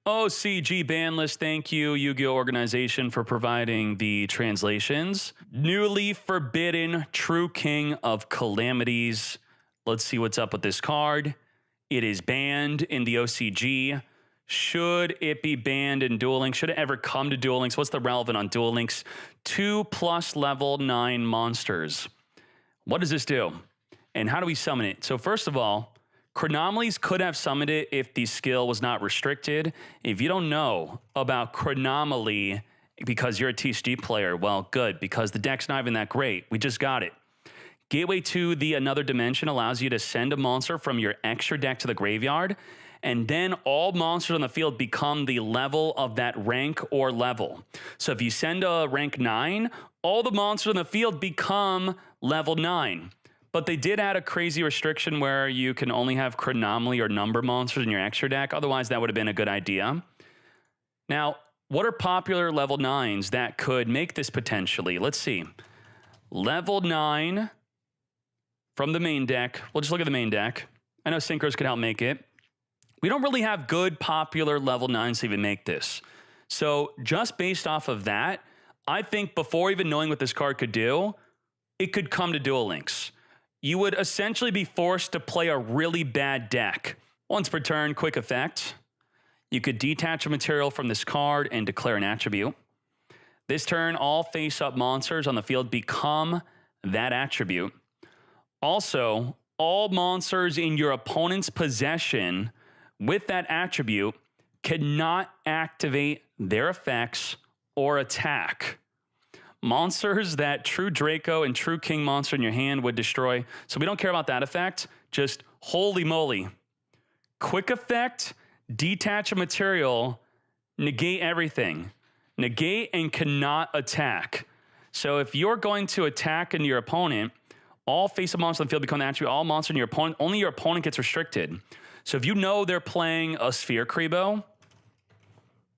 OCG Banlist, thank you, Yu-Gi-Oh! Organization, for providing the translations. Newly forbidden True King of Calamities. Let's see what's up with this card. It is banned in the OCG. Should it be banned in Duel Links? Should it ever come to Duel Links? What's the relevant on Duel Links? 2+ level 9 monsters. What does this do? And how do we summon it? So first of all, Chronomalies could have summoned it if the skill was not restricted. If you don't know about Chronomaly because you're a TCG player, well, good, because the deck's not even that great. We just got it. Gateway to the Another Dimension allows you to send a monster from your extra deck to the graveyard, and then all monsters on the field become the level of that rank or level. So if you send a rank 9, all the monsters on the field become level 9. But they did add a crazy restriction where you can only have Chronomaly or number monsters in your extra deck. Otherwise, that would have been a good idea. Now, what are popular level 9s that could make this potentially? Let's see. Level 9 from the main deck. We'll just look at the main deck. I know Synchros could help make it. We don't really have good popular level 9s to even make this. So just based off of that, I think before even knowing what this card could do, it could come to Duel Links. You would essentially be forced to play a really bad deck. Once per turn, quick effect. You could detach a material from this card and declare an attribute. This turn, all face-up monsters on the field become that attribute. Also, all monsters in your opponent's possession with that attribute cannot activate their effects or attack. Monsters that True Draco and True King monster in your hand would destroy. So we don't care about that effect. Just holy moly. Quick effect, detach a material, negate everything. Negate and cannot attack. So if you're going to attack into your opponent, all face-up monsters on the field become the attribute. All monsters in your opponent, only your opponent gets restricted. So if you know they're playing a Sphere Kribo,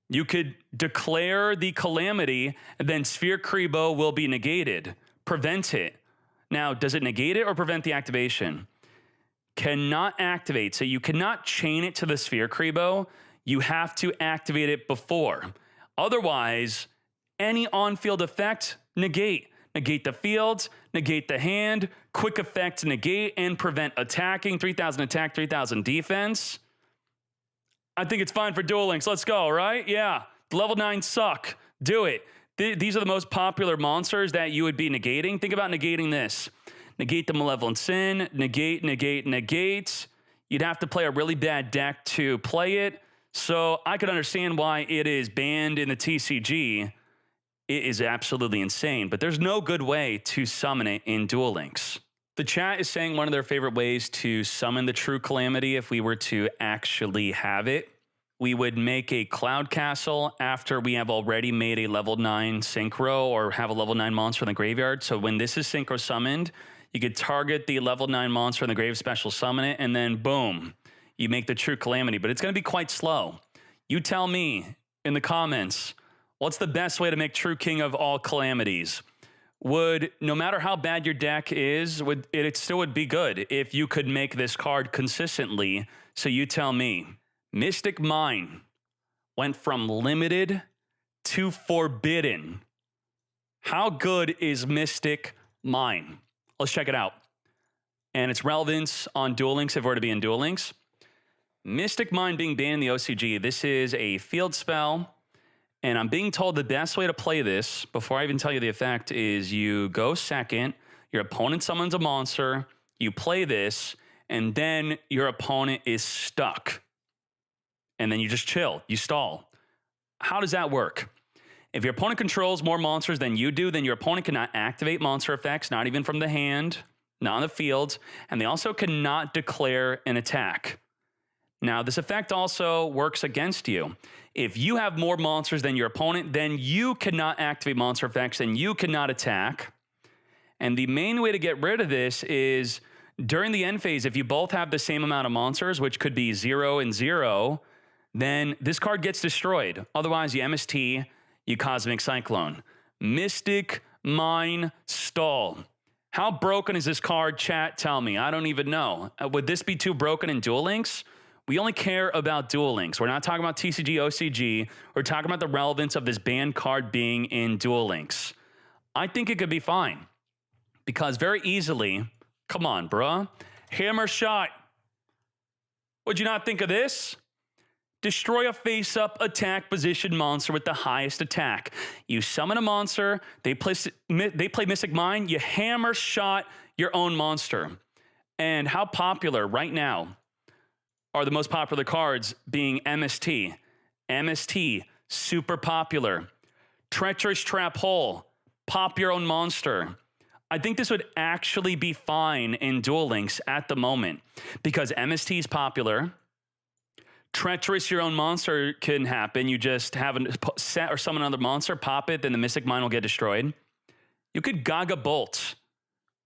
you could declare the Calamity, and then Sphere Kribo will be negated. Prevent it. Now, does it negate it or prevent the activation? Cannot activate. So you cannot chain it to the Sphere Kribo. You have to activate it before. Otherwise, any on-field effect, negate. Negate the fields, negate the hand, quick effect, negate, and prevent attacking. 3,000 attack, 3,000 defense. I think it's fine for Duel Links. Let's go, right? Yeah. Level 9 suck. Do it. These are the most popular monsters that you would be negating. Think about negating this. Negate the Malevolent Sin. Negate, negate, negate. You'd have to play a really bad deck to play it. So I could understand why it is banned in the TCG. It is absolutely insane. But there's no good way to summon it in Duel Links. The chat is saying one of their favorite ways to summon the True Calamity, if we were to actually have it, we would make a Cloud Castle after we have already made a level 9 Synchro or have a level 9 monster in the graveyard. So when this is Synchro summoned, you could target the level 9 monster in the grave, special summon it, and then boom, you make the True Calamity. But it's going to be quite slow. You tell me in the comments, what's the best way to make True King of all Calamities? Would, no matter how bad your deck is, it still would be good if you could make this card consistently. So you tell me. Mystic Mine went from limited to forbidden. How good is Mystic Mine? Let's check it out. And its relevance on Duel Links, if it were to be in Duel Links. Mystic Mine being banned in the OCG. This is a field spell. And I'm being told the best way to play this, before I even tell you the effect, is you go second, your opponent summons a monster, you play this, and then your opponent is stuck. And then you just chill, you stall. How does that work? If your opponent controls more monsters than you do, then your opponent cannot activate monster effects, not even from the hand, not on the field, and they also cannot declare an attack. Now, this effect also works against you. If you have more monsters than your opponent, then you cannot activate monster effects and you cannot attack. And the main way to get rid of this is during the end phase, if you both have the same amount of monsters, which could be 0 and 0, then this card gets destroyed. Otherwise, you MST, you Cosmic Cyclone. Mystic Mine Stall. How broken is this card, chat? Tell me. I don't even know. Would this be too broken in Duel Links? We only care about Duel Links. We're not talking about TCG, OCG. We're talking about the relevance of this banned card being in Duel Links. I think it could be fine because very easily, come on, bruh, hammer shot. Would you not think of this? Destroy a face-up attack position monster with the highest attack. You summon a monster, they play Mystic Mine, you hammer shot your own monster. And how popular right now are the most popular cards being MST. MST, super popular. Treacherous Trap Hole, pop your own monster. I think this would actually be fine in Duel Links at the moment because MST is popular. Treacherous your own monster can happen. You just have a set or summon another monster, pop it, then the Mystic Mine will get destroyed. You could Gaga Bolt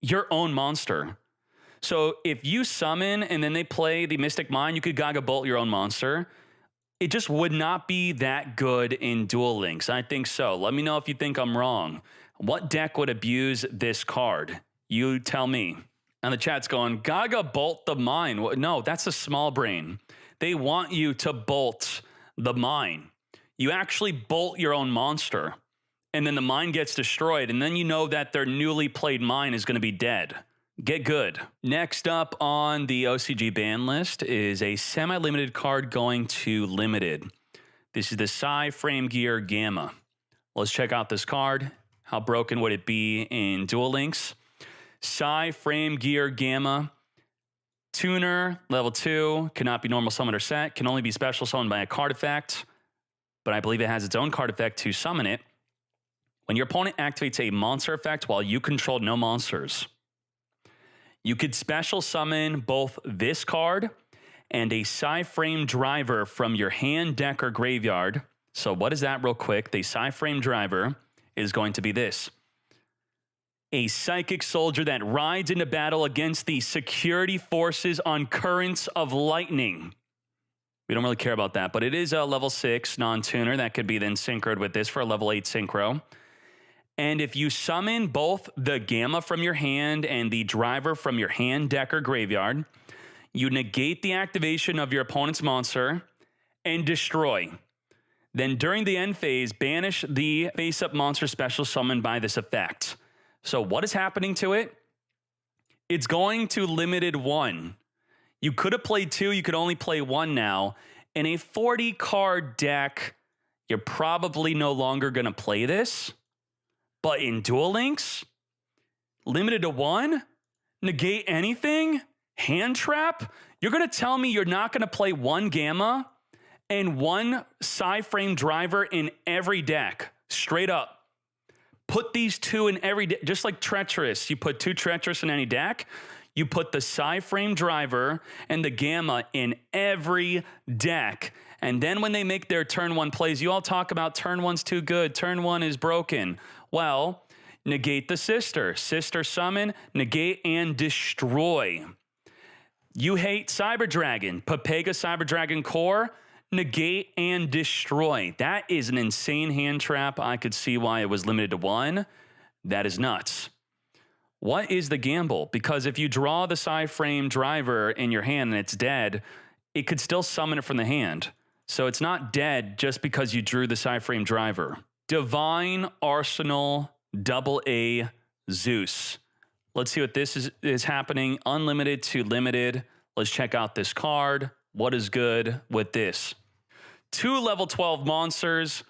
your own monster. So if you summon and then they play the Mystic Mine, you could Gaga Bolt your own monster. It just would not be that good in Duel Links. I think so. Let me know if you think I'm wrong. What deck would abuse this card? You tell me. And the chat's going, Gaga Bolt the Mine. No, that's a small brain. They want you to bolt the mine. You actually bolt your own monster. And then the mine gets destroyed. And then you know that their newly played mine is going to be dead. Get good. Next up on the OCG ban list is a semi-limited card going to limited. This is the PSI-Framegear Gamma. Let's check out this card. How broken would it be in Duel Links? PSI-Framegear Gamma. Tuner, level 2, cannot be normal summoned or set, can only be special summoned by a card effect, but I believe it has its own card effect to summon it. When your opponent activates a monster effect while you control no monsters, you could special summon both this card and a PSI-Frame Driver from your hand, deck, or graveyard. So what is that real quick? The PSI-Frame Driver is going to be this. A psychic soldier that rides into battle against the security forces on currents of lightning. We don't really care about that, but it is a level 6 non-tuner that could be then synchroed with this for a level 8 synchro. And if you summon both the Gamma from your hand and the Driver from your hand, deck, or graveyard, you negate the activation of your opponent's monster and destroy. Then during the end phase, banish the face-up monster special summoned by this effect. So what is happening to it? It's going to limited 1. You could have played 2, you could only play 1 now. In a 40-card deck, you're probably no longer going to play this. But in Duel Links, limited to 1, negate anything, hand trap, you're going to tell me you're not going to play 1 Gamma and 1 PSI-Frame Driver in every deck, straight up. Put these 2 in every deck, just like Treacherous. You put 2 Treacherous in any deck. You put the PSI-Frame Driver and the Gamma in every deck. And then when they make their turn 1 plays, you all talk about turn 1's too good, turn 1 is broken. Well, negate the sister. Sister summon, negate, and destroy. You hate Cyber Dragon. Papega Cyber Dragon Core, negate and destroy. That is an insane hand trap. I could see why it was limited to 1. That is nuts. What is the gamble? Because if you draw the PSI-Frame Driver in your hand and it's dead, it could still summon it from the hand. So it's not dead just because you drew the PSI-Frame Driver. Divine Arsenal AA Zeus. Let's see what this is happening. Unlimited to limited. Let's check out this card. What is good with this? 2 level 12 monsters.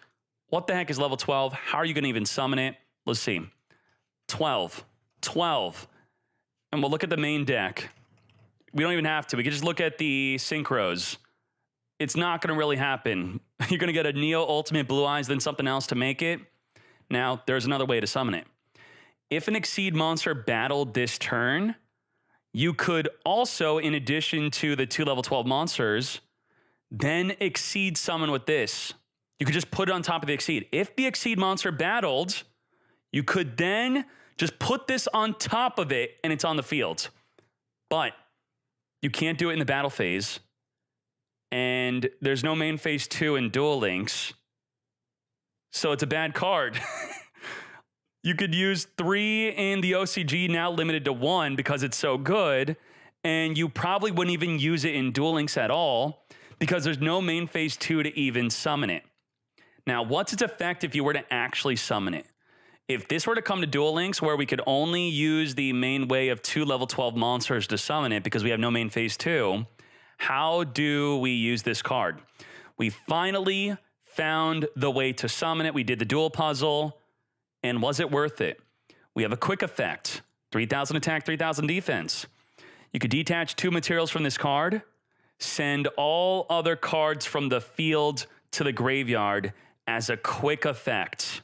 What the heck is level 12? How are you going to even summon it? Let's see. 12. And we'll look at the main deck. We don't even have to. We can just look at the synchros. It's not going to really happen. You're going to get a Neo Ultimate Blue Eyes, then something else to make it. Now, there's another way to summon it. If an Exceed monster battled this turn, you could also, in addition to the 2 level 12 monsters, then Exceed summon with this. You could just put it on top of the Exceed. If the Exceed monster battled, you could then just put this on top of it and it's on the field. But you can't do it in the battle phase. And there's no main phase 2 in Duel Links. So it's a bad card. You could use 3 in the OCG, now limited to 1 because it's so good. and you probably wouldn't even use it in Duel Links at all because there's no main phase 2 to even summon it. Now, what's its effect if you were to actually summon it? If this were to come to Duel Links where we could only use the main way of 2 level 12 monsters to summon it because we have no main phase 2, how do we use this card? We finally found the way to summon it. We did the duel puzzle, and was it worth it? We have a quick effect, 3,000 attack, 3,000 defense. You could detach 2 materials from this card, send all other cards from the field to the graveyard as a quick effect.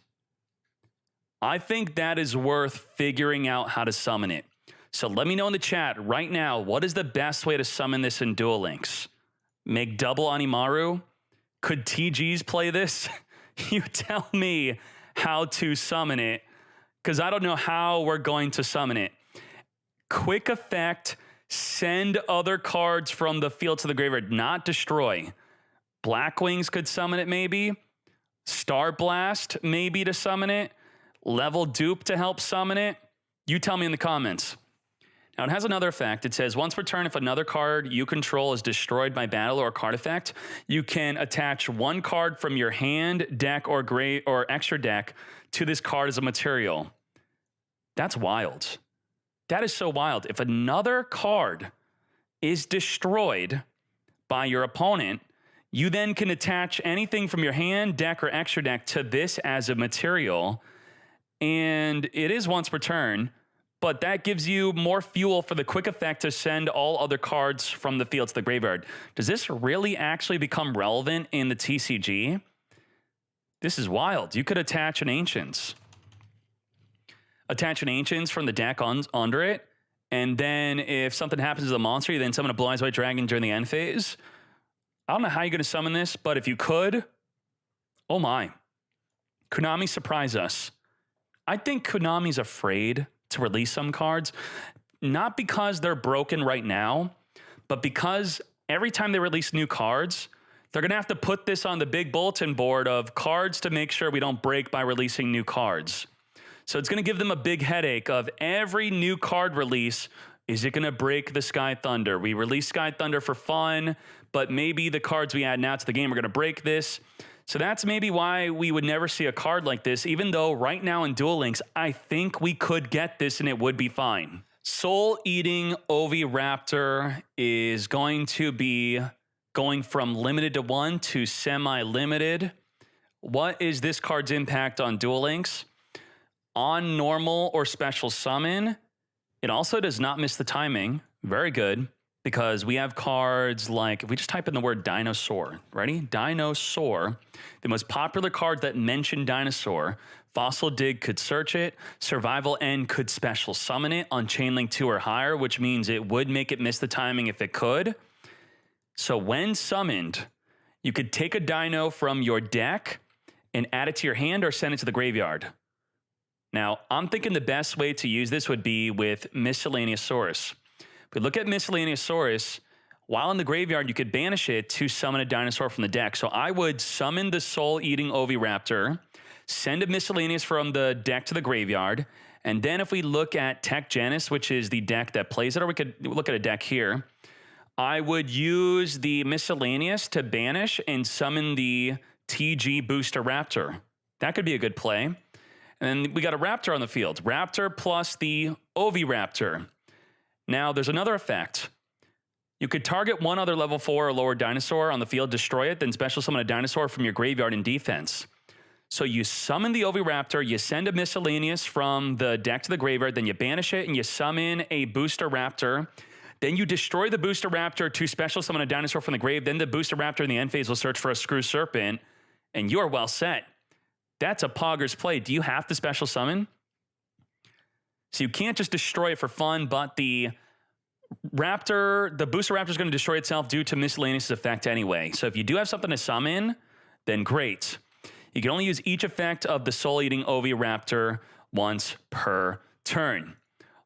I think that is worth figuring out how to summon it. So let me know in the chat right now, what is the best way to summon this in Duel Links? Make double Animaru? Could TGs play this? You tell me how to summon it, because I don't know how we're going to summon it. Quick effect, send other cards from the field to the graveyard, not destroy. Black Wings could summon it maybe. Star Blast maybe to summon it. Level Dupe to help summon it. You tell me in the comments. Now, it has another effect. It says, once per turn, if another card you control is destroyed by battle or card effect, you can attach 1 card from your hand, deck, or extra deck to this card as a material. That's wild. That is so wild. If another card is destroyed by your opponent, you then can attach anything from your hand, deck, or extra deck to this as a material. And it is once per turn, but that gives you more fuel for the quick effect to send all other cards from the field to the graveyard. Does this really actually become relevant in the TCG? This is wild. You could attach an Ancients. Attach an Ancients from the deck under it, and then if something happens to the monster, you then summon a Blue Eyes White Dragon during the end phase. I don't know how you're going to summon this, but if you could, oh my. Konami surprise us. I think Konami's afraid to release some cards, not because they're broken right now, but because every time they release new cards, they're going to have to put this on the big bulletin board of cards to make sure we don't break by releasing new cards. So it's going to give them a big headache of every new card release. Is it going to break the Sky Thunder? We release Sky Thunder for fun, but maybe the cards we add now to the game are going to break this. So that's maybe why we would never see a card like this, even though right now in Duel Links, I think we could get this and it would be fine. Soul-Eating Oviraptor is going to be going from limited to 1 to semi-limited. What is this card's impact on Duel Links? On normal or special summon, it also does not miss the timing. Very good. Because we have cards like, if we just type in the word dinosaur, ready? Dinosaur, the most popular card that mentioned dinosaur. Fossil Dig could search it. Survival End could special summon it on Chainlink 2 or higher, which means it would make it miss the timing if it could. So when summoned, you could take a dino from your deck and add it to your hand or send it to the graveyard. Now, I'm thinking the best way to use this would be with Miscellaneousaurus. If we look at Miscellaneousaurus, while in the graveyard, you could banish it to summon a dinosaur from the deck. So I would summon the Soul-Eating Oviraptor, send a Miscellaneous from the deck to the graveyard, and then if we look at Tech Genis, which is the deck that plays it, or we could look at a deck here, I would use the Miscellaneous to banish and summon the TG Booster Raptor. That could be a good play. And then we got a Raptor on the field. Raptor plus the Oviraptor. Now, there's another effect. You could target one other level 4 or lower dinosaur on the field, destroy it, then special summon a dinosaur from your graveyard in defense. So you summon the Oviraptor, you send a Miscellaneous from the deck to the graveyard, then you banish it and you summon a Booster Raptor. Then you destroy the Booster Raptor to special summon a dinosaur from the grave. Then the Booster Raptor in the end phase will search for a Screw Serpent, and you're well set. That's a Pogger's play. Do you have to special summon? So you can't just destroy it for fun, but the Raptor, the Booster Raptor is going to destroy itself due to Miscellaneous effect anyway. So if you do have something to summon, then great. You can only use each effect of the Soul-Eating Oviraptor once per turn.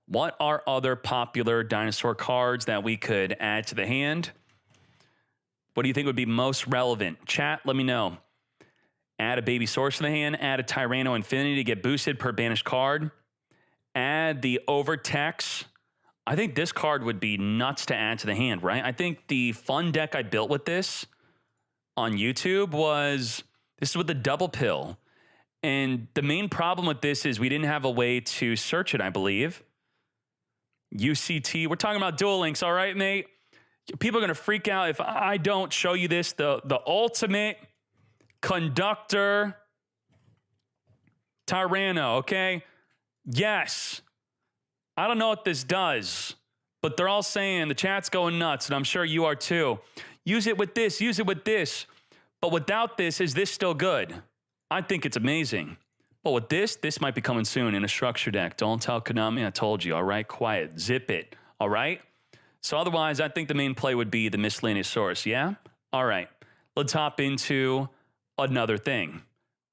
What are other popular dinosaur cards that we could add to the hand? What do you think would be most relevant? Chat, let me know. Add a Baby Source to the hand, add a Tyranno Infinity to get boosted per banished card. Add the Overtex. I think this card would be nuts to add to the hand, right? I think the fun deck I built with this on YouTube was, this is with the double pill. And the main problem with this is we didn't have a way to search it, I believe. UCT, we're talking about Duel Links, all right, mate? People are going to freak out if I don't show you this. The ultimate conductor Tyranno, okay? Yes. I don't know what this does, but they're all saying, the chat's going nuts, and I'm sure you are too. Use it with this, use it with this. But without this, is this still good? I think it's amazing. But with this might be coming soon in a structure deck. Don't tell Konami I told you, all right? Quiet, zip it, all right? So otherwise, I think the main play would be the miscellaneous source, yeah? All right, let's hop into another thing.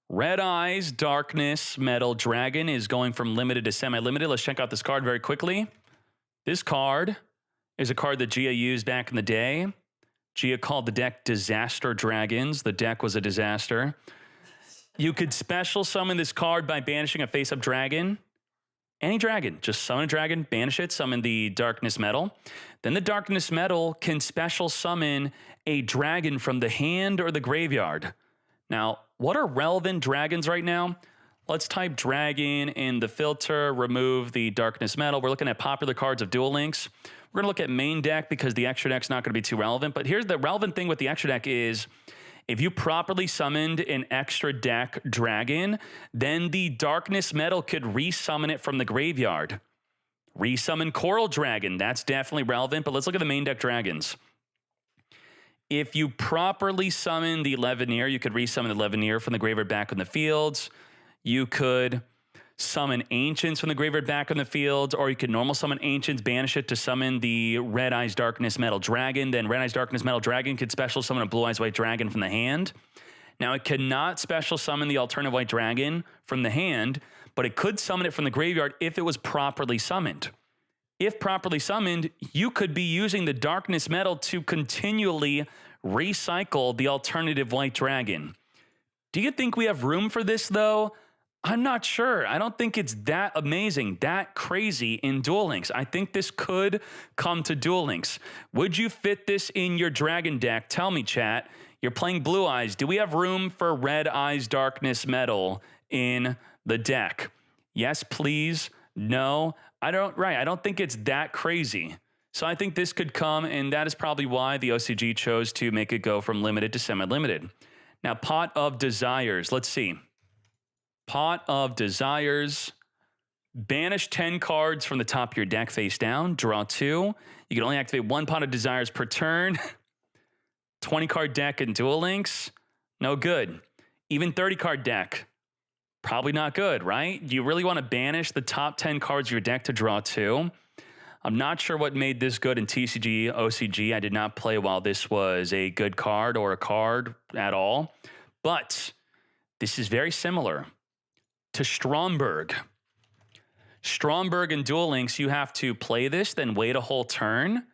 Red Eyes Darkness Metal Dragon is going from limited to semi-limited. Let's check out this card very quickly. This card is a card that Gia used back in the day. Gia called the deck Disaster Dragons. The deck was a disaster. You could special summon this card by banishing a face-up dragon. Any dragon. Just summon a dragon, banish it, summon the Darkness Metal. Then the Darkness Metal can special summon a dragon from the hand or the graveyard. Now, what are relevant dragons right now? Let's type dragon in the filter, remove the Darkness Metal. We're looking at popular cards of Duel Links. We're going to look at main deck because the extra deck's not going to be too relevant. But here's the relevant thing with the extra deck is, if you properly summoned an extra deck dragon, then the Darkness Metal could resummon it from the graveyard. Resummon Coral Dragon, that's definitely relevant, but let's look at the main deck dragons. If you properly summon the Levineer, you could resummon the Levineer from the graveyard back in the fields. You could summon Ancients from the graveyard back in the fields, or you could normal summon Ancients, banish it to summon the Red Eyes Darkness Metal Dragon. Then Red Eyes Darkness Metal Dragon could special summon a Blue Eyes White Dragon from the hand. Now, it cannot special summon the alternative White Dragon from the hand, but it could summon it from the graveyard if it was properly summoned. If properly summoned, you could be using the Darkness Metal to continually recycle the alternative White Dragon. Do you think we have room for this, though? I'm not sure. I don't think it's that amazing, that crazy in Duel Links. I think this could come to Duel Links. Would you fit this in your Dragon deck? Tell me, chat. You're playing Blue Eyes. Do we have room for Red Eyes Darkness Metal in the deck? Yes, please. No. I don't think it's that crazy. So I think this could come, and that is probably why the OCG chose to make it go from limited to semi-limited. Now, Pot of Desires. Let's see. Pot of Desires. Banish 10 cards from the top of your deck face down. Draw 2. You can only activate 1 Pot of Desires per turn. 20-card deck in Duel Links. No good. Even 30-card deck. Probably not good, right? You really want to banish the top 10 cards of your deck to draw 2. I'm not sure what made this good in TCG, OCG. I did not play while this was a good card or a card at all. But this is very similar to Stromberg. Stromberg in Duel Links, you have to play this, then wait a whole turn.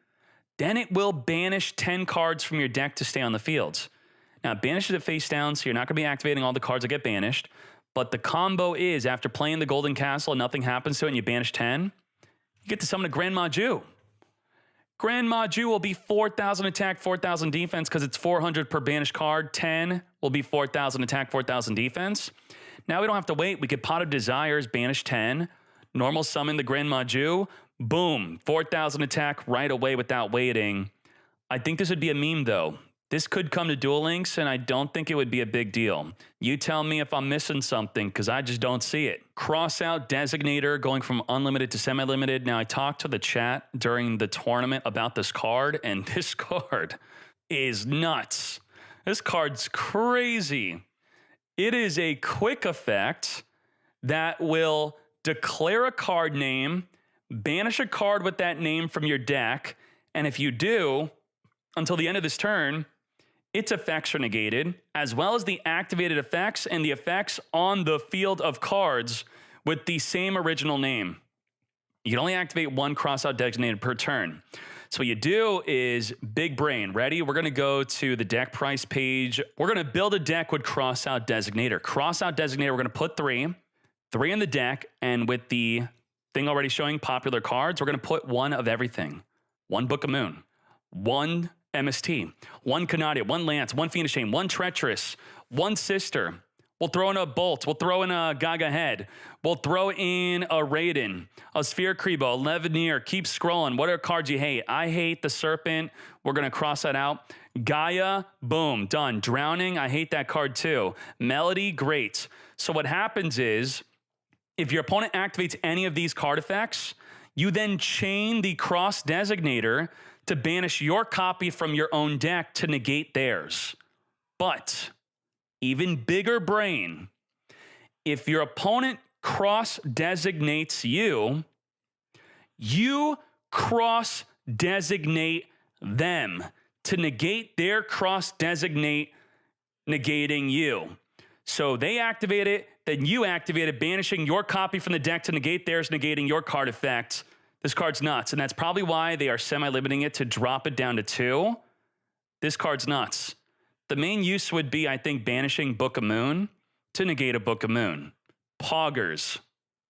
Then it will banish 10 cards from your deck to stay on the field. Now, it banishes it face down, so you're not going to be activating all the cards that get banished. But the combo is, after playing the Golden Castle and nothing happens to it and you banish 10, you get to summon a Grand Maju. Grand Maju will be 4,000 attack, 4,000 defense because it's 400 per banished card. 10 will be 4,000 attack, 4,000 defense. Now we don't have to wait. We could Pot of Desires, banish 10, normal summon the Grand Maju, boom, 4,000 attack right away without waiting. I think this would be a meme though. This could come to Duel Links, and I don't think it would be a big deal. You tell me if I'm missing something, because I just don't see it. Crossout Designator going from unlimited to semi-limited. Now, I talked to the chat during the tournament about this card, and this card is nuts. This card's crazy. It is a quick effect that will declare a card name, banish a card with that name from your deck, and if you do, until the end of this turn, its effects are negated, as well as the activated effects and the effects on the field of cards with the same original name. You can only activate 1 Crossout Designator per turn. So what you do is big brain. Ready? We're going to go to the deck price page. We're going to build a deck with Crossout Designator. Crossout Designator, we're going to put 3 in the deck, and with the thing already showing popular cards. We're going to put one of everything. One Book of Moon, one MST, one Canadia, one Lance, one Phoenix Chain, one Treacherous, one Sister. We'll throw in a Bolt. We'll throw in a Gaga Head. We'll throw in a Raiden, a Sphere Krebo, a Leveneer. Keep scrolling. What are cards you hate? I hate the Serpent. We're going to cross that out. Gaia, boom, done. Drowning, I hate that card too. Melody, great. So what happens is, if your opponent activates any of these card effects, you then chain the Cross Designator to banish your copy from your own deck to negate theirs. But even bigger brain, if your opponent cross designates you, you cross designate them to negate their cross designate negating you. So they activate it, then you activate it, banishing your copy from the deck to negate theirs, negating your card effect. This card's nuts, and that's probably why they are semi-limiting it to drop it down to 2. This card's nuts. The main use would be, I think, banishing Book of Moon to negate a Book of Moon. Poggers.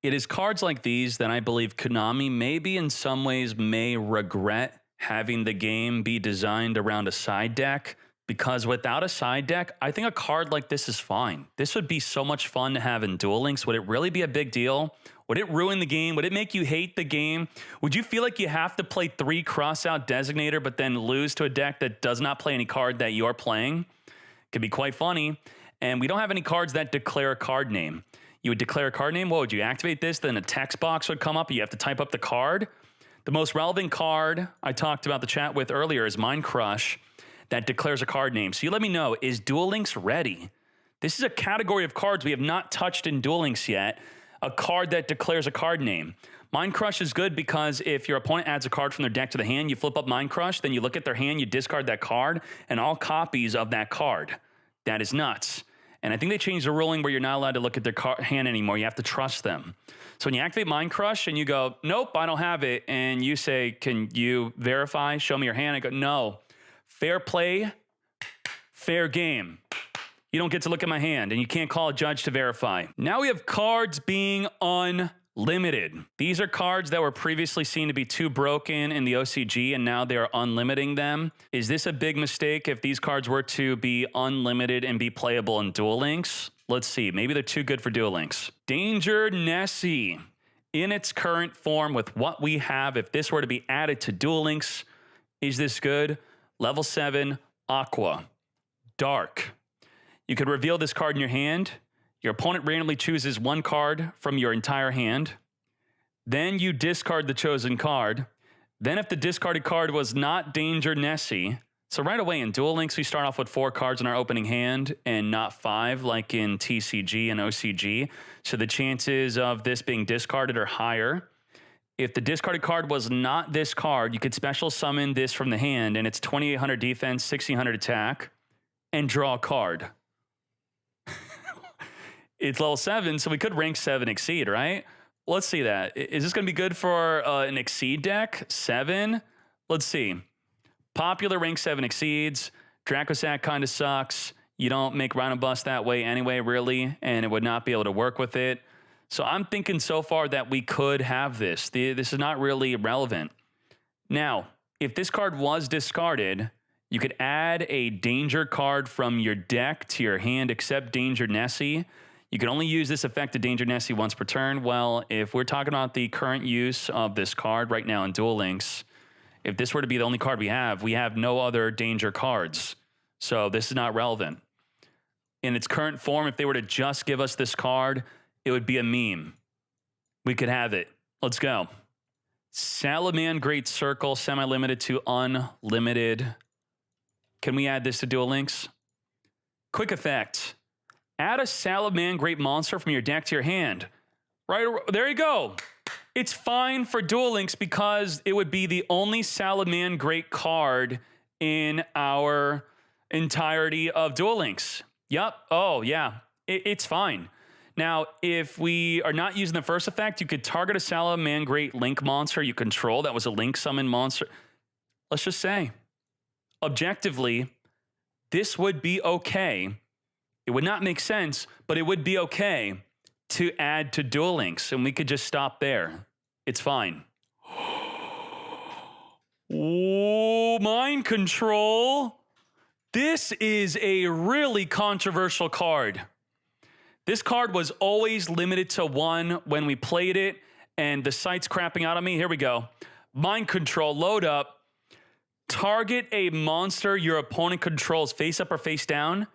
It is cards like these that I believe Konami maybe in some ways may regret having the game be designed around a side deck, because without a side deck, I think a card like this is fine. This would be so much fun to have in Duel Links. Would it really be a big deal? Would it ruin the game? Would it make you hate the game? Would you feel like you have to play 3 Crossout Designator but then lose to a deck that does not play any card that you're playing? Could be quite funny. And we don't have any cards that declare a card name. You would declare a card name. What would you activate this? Then a text box would come up. You have to type up the card. The most relevant card I talked about the chat with earlier is Mind Crush that declares a card name. So you let me know, is Duel Links ready? This is a category of cards we have not touched in Duel Links yet. A card that declares a card name. Mind Crush is good because if your opponent adds a card from their deck to the hand, you flip up Mind Crush, then you look at their hand, you discard that card, and all copies of that card. That is nuts. And I think they changed the ruling where you're not allowed to look at their hand anymore. You have to trust them. So when you activate Mind Crush and you go, nope, I don't have it, and you say, can you verify? Show me your hand. I go, no. Fair play, fair game. You don't get to look at my hand, and you can't call a judge to verify. Now we have cards being unlimited. These are cards that were previously seen to be too broken in the OCG, and now they are unlimiting them. Is this a big mistake if these cards were to be unlimited and be playable in Duel Links? Let's see. Maybe they're too good for Duel Links. Danger Nessie. In its current form with what we have, if this were to be added to Duel Links, is this good? Level 7, Aqua. Dark. You could reveal this card in your hand. Your opponent randomly chooses one card from your entire hand. Then you discard the chosen card. Then if the discarded card was not Danger Nessie, so right away in Duel Links, we start off with 4 cards in our opening hand and not 5 like in TCG and OCG. So the chances of this being discarded are higher. If the discarded card was not this card, you could special summon this from the hand, and it's 2,800 defense, 1,600 attack, and draw a card. It's level 7, so we could rank 7 Exceed, right? Let's see that. Is this going to be good for an Exceed deck? 7? Let's see. Popular rank 7 Exceeds. Dracosac kind of sucks. You don't make Rhino Bust that way anyway, really, and it would not be able to work with it. So I'm thinking so far that we could have this. This is not really relevant. Now, if this card was discarded, you could add a danger card from your deck to your hand, except Danger Nessie. You can only use this effect to Danger Nessie once per turn. Well, if we're talking about the current use of this card right now in Duel Links, if this were to be the only card we have no other danger cards. So this is not relevant. In its current form, if they were to just give us this card, it would be a meme. We could have it. Let's go. Salamangreat Circle, semi-limited to unlimited. Can we add this to Duel Links? Quick effect. Add a Salamangreat monster from your deck to your hand. Right, there you go. It's fine for Duel Links because it would be the only Salamangreat card in our entirety of Duel Links. Yup. Oh, yeah. It's fine. Now, if we are not using the first effect, you could target a Salamangreat Link monster you control. That was a Link summon monster. Let's just say, objectively, this would be okay. It would not make sense, but it would be okay to add to Duel Links, and we could just stop there. It's fine. Oh, mind control. This is a really controversial card. This card was always limited to 1 when we played it, and the site's crapping out on me. Here we go. Mind control, load up. Target a monster your opponent controls face up or face down.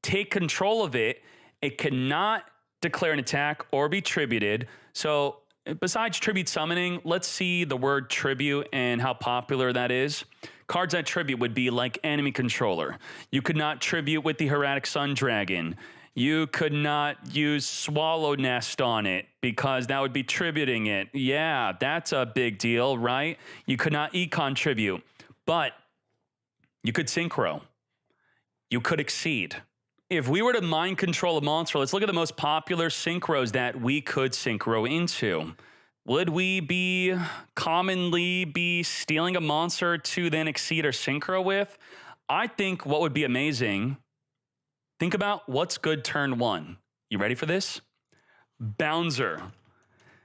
Take control of it. It cannot declare an attack or be tributed. So besides tribute summoning, let's see the word tribute and how popular that is. Cards that tribute would be like enemy controller. You could not tribute with the Hieratic Sun Dragon. You could not use Swallow Nest on it because that would be tributing it. Yeah, that's a big deal, right? You could not econ tribute, but you could synchro. You could exceed. If we were to mind control a monster, let's look at the most popular synchros that we could synchro into. Would we be commonly be stealing a monster to then exceed or synchro with? I think what would be amazing, think about what's good turn 1. You ready for this? Bouncer.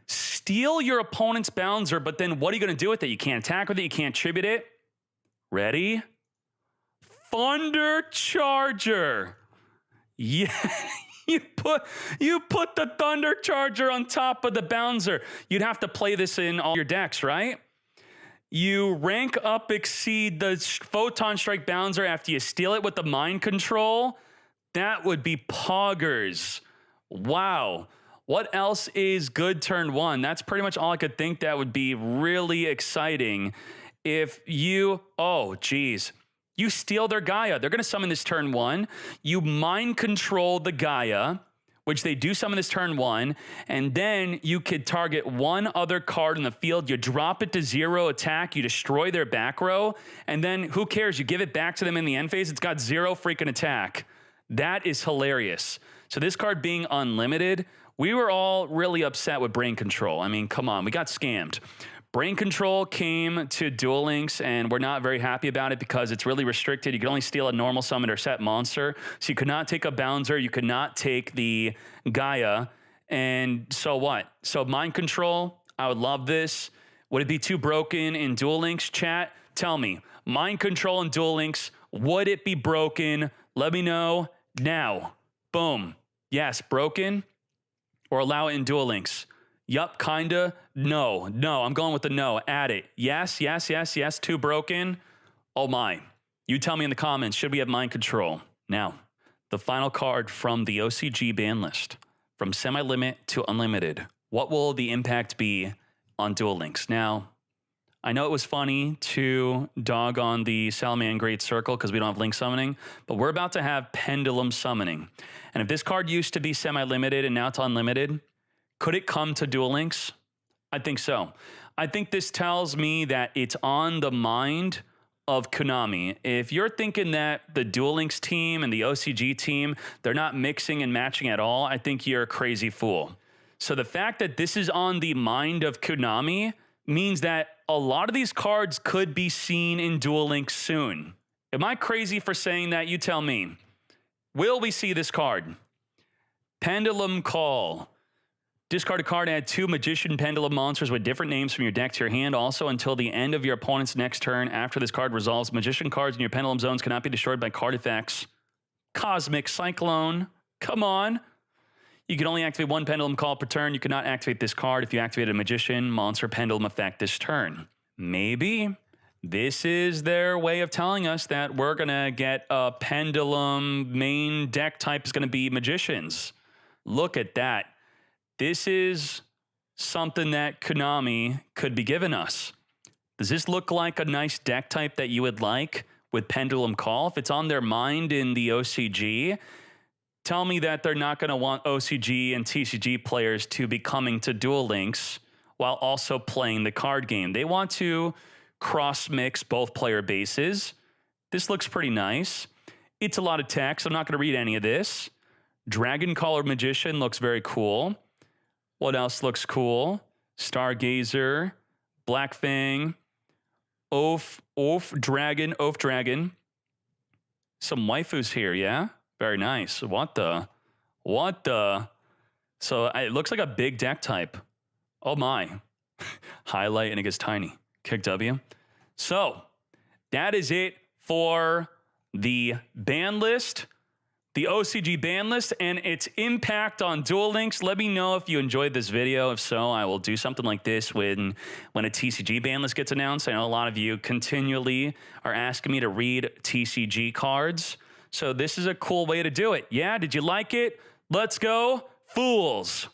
Steal your opponent's Bouncer, but then what are you going to do with it? You can't attack with it. You can't tribute it. Ready? Thunder Charger. Yeah, you put the Thunder Charger on top of the Bouncer. You'd have to play this in all your decks, right? You rank up exceed the Photon Strike Bouncer after you steal it with the mind control. That would be poggers. Wow. What else is good turn 1? That's pretty much all I could think that would be really exciting. If you, oh geez. You steal their Gaia. They're going to summon this turn 1. You mind control the Gaia, which they do summon this turn 1. And then you could target one other card in the field. You drop it to 0 attack. You destroy their back row. And then who cares? You give it back to them in the end phase. It's got 0 freaking attack. That is hilarious. So this card being unlimited, we were all really upset with Brain Control. I mean, come on. We got scammed. Brain Control came to Duel Links, and we're not very happy about it because it's really restricted. You can only steal a normal summon or set monster. So you could not take a Bouncer. You could not take the Gaia. And so what? So Mind Control, I would love this. Would it be too broken in Duel Links? Chat, tell me. Mind Control in Duel Links, would it be broken? Let me know now. Boom. Yes, broken, or allow it in Duel Links. Yup, kinda. No, I'm going with the no. Add it. Yes, too broken. Oh my. You tell me in the comments, should we have mind control? Now, the final card from the OCG ban list. From semi-limit to unlimited. What will the impact be on Duel Links? Now, I know it was funny to dog on the Salamangreat Circle because we don't have link summoning, but we're about to have pendulum summoning. And if this card used to be semi-limited and now it's unlimited, could it come to Duel Links? I think so. I think this tells me that it's on the mind of Konami. If you're thinking that the Duel Links team and the OCG team, they're not mixing and matching at all, I think you're a crazy fool. So the fact that this is on the mind of Konami means that a lot of these cards could be seen in Duel Links soon. Am I crazy for saying that? You tell me. Will we see this card? Pendulum Call. Discard a card, add 2 Magician Pendulum monsters with different names from your deck to your hand. Also, until the end of your opponent's next turn, after this card resolves, Magician cards in your Pendulum zones cannot be destroyed by card effects. Cosmic Cyclone. Come on. You can only activate 1 Pendulum Call per turn. You cannot activate this card if you activate a Magician monster Pendulum effect this turn. Maybe this is their way of telling us that we're going to get a Pendulum main deck type is going to be Magicians. Look at that. This is something that Konami could be giving us. Does this look like a nice deck type that you would like with Pendulum Call? If it's on their mind in the OCG, tell me that they're not going to want OCG and TCG players to be coming to Duel Links while also playing the card game. They want to cross-mix both player bases. This looks pretty nice. It's a lot of text. I'm not going to read any of this. Dragon Caller Magician looks very cool. What else looks cool? Stargazer, Black Fang, Oaf Dragon. Some waifus here, yeah? Very nice. What the? So it looks like a big deck type. Oh my. Highlight and it gets tiny. Kick W. So that is it for the ban list, the OCG ban list, and its impact on Duel Links. Let me know if you enjoyed this video. If so, I will do something like this when a TCG ban list gets announced. I know a lot of you continually are asking me to read TCG cards. So this is a cool way to do it. Yeah, did you like it? Let's go, Fools.